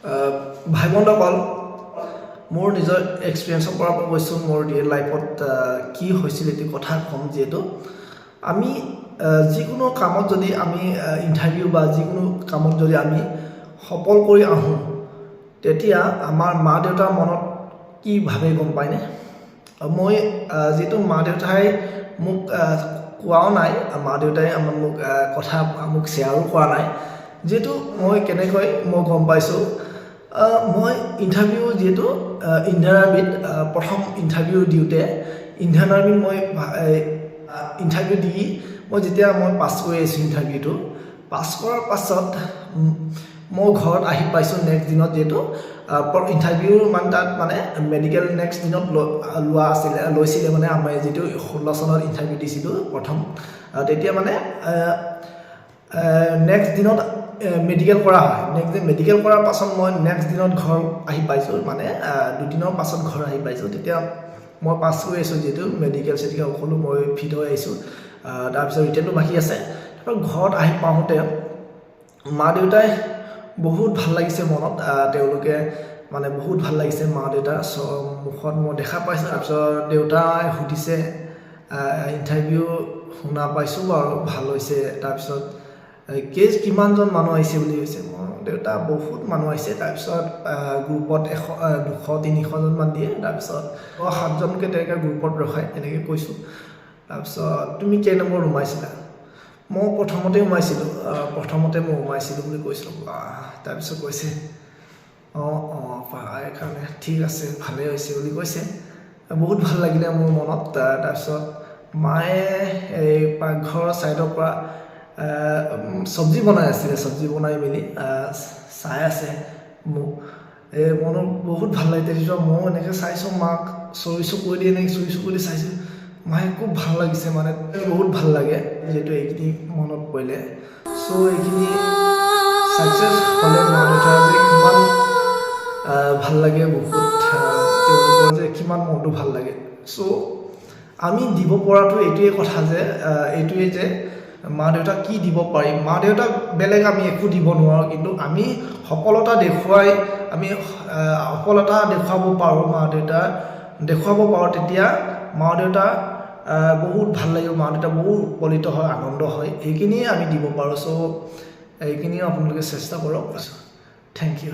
ভাই বন্ধুসকল মোৰ নিজৰ এক্সপিৰিয়েঞ্চৰ পৰা কৈছোঁ মোৰ ৰিয়েল লাইফত কি হৈছিল এটি কথা ক'ম যিহেতু আমি যিকোনো কামত যদি আমি ইণ্টাৰভিউ বা যিকোনো কামত যদি আমি সফল কৰি আহোঁ তেতিয়া আমাৰ মা দেউতাৰ মনত কি ভাবে গম পায়নে মই যিটো মা দেউতাই মোক কোৱাও নাই মা দেউতাই মোক কথা মোক শ্বেয়াৰো কৰা নাই যেহেতু মই কেনেকৈ মই গম পাইছোঁ মই ইণ্টাৰভিউ যেহেতু ইণ্ডিয়ান আৰ্মিত প্ৰথম ইণ্টাৰভিউ দিওঁতে ইণ্ডিয়ান আৰ্মিত মই ইণ্টাৰভিউ দি মই যেতিয়া মই পাছ কৰি আহিছোঁ ইণ্টাৰভিউটো পাছ কৰাৰ পাছত মই ঘৰত আহি পাইছোঁ নেক্সট দিনত যিহেতু ইণ্টাৰভিউ মানে তাত মানে মেডিকেল নেক্সট দিনত লৈছিলে মানে আমি যিটো 16 চনত ইণ্টাৰভিউ দিছিলোঁ প্ৰথম তেতিয়া মানে নেক্সট দিনত মেডিকেল কৰা হয় নেক্সট দিন মেডিকেল কৰাৰ পাছত মই নেক্সট দিনত ঘৰ আহি পাইছোঁ মানে দুদিনৰ পাছত ঘৰ আহি পাইছোঁ তেতিয়া মই পাছ কৰি আহিছোঁ যিহেতু মেডিকেল চেডিকেল সকলো মই ফিট হৈ আহিছোঁ তাৰপিছত ৰিটেনটো বাকী আছে তাৰপৰা ঘৰত আহি পাওঁতে মা দেউতাই বহুত ভাল লাগিছে মনত তেওঁলোকে মানে বহুত ভাল লাগিছে মা দেউতাৰ মুখত মই দেখা পাইছোঁ তাৰপিছত দেউতাই সুধিছে ইণ্টাৰভিউ শুনা পাইছোঁ বাৰু ভাল হৈছে তাৰপিছত কিমানজন মানুহ আহিছে বুলি কৈছে মোৰ দেউতা বহুত মানুহ আহিছে তাৰপিছত গ্ৰুপত 200-300জন মান দিয়ে তাৰপিছত 7জনকৈ তেনেকৈ গ্ৰুপত ৰখাই এনেকৈ কৈছোঁ তাৰপিছত তুমি কেই নম্বৰ সোমাইছিলা মই প্ৰথমতে সোমাইছিলোঁ বুলি কৈছিলোঁ তাৰপিছত কৈছে কাৰণে ঠিক আছে ভালেই হৈছে বুলি কৈছে বহুত ভাল লাগিলে মোৰ মনত তাৰপিছত মায়ে এই পাকঘৰৰ ছাইডৰ পৰা চব্জি বনাই আছিলে চব্জি বনাই মেলি চাই আছে মোক মনত বহুত ভাল লাগিছে তেতিয়া ময়ো এনেকৈ চাইছোঁ মাক চকু দি এনেকৈ চকু দি চাইছোঁ মায়ে খুব ভাল লাগিছে মানে বহুত ভাল লাগে যিহেতু এইখিনি মনত পৰিলে চ' এইখিনি ছাকচেছ হ'লে মা দেউতাৰ যে কিমান ভাল লাগে বহুত তেওঁলোকৰ যে কিমান মনটো ভাল লাগে চ' আমি দিব পৰাটো এইটোৱে কথা যে এইটোৱে যে মা দেউতাক কি দিব পাৰিম মা দেউতাক বেলেগ আমি একো দিব নোৱাৰোঁ কিন্তু আমি সফলতা দেখুৱাব পাৰোঁ মা দেউতা দেখুৱাব পাৰোঁ তেতিয়া মা দেউতা বহুত ভাল লাগিব মা দেউতা বহুত উৎফুল্লিত হয় আনন্দ হয় এইখিনিয়ে আমি দিব পাৰোঁ চ' এইখিনিও আপোনালোকে চেষ্টা কৰক থেংক ইউ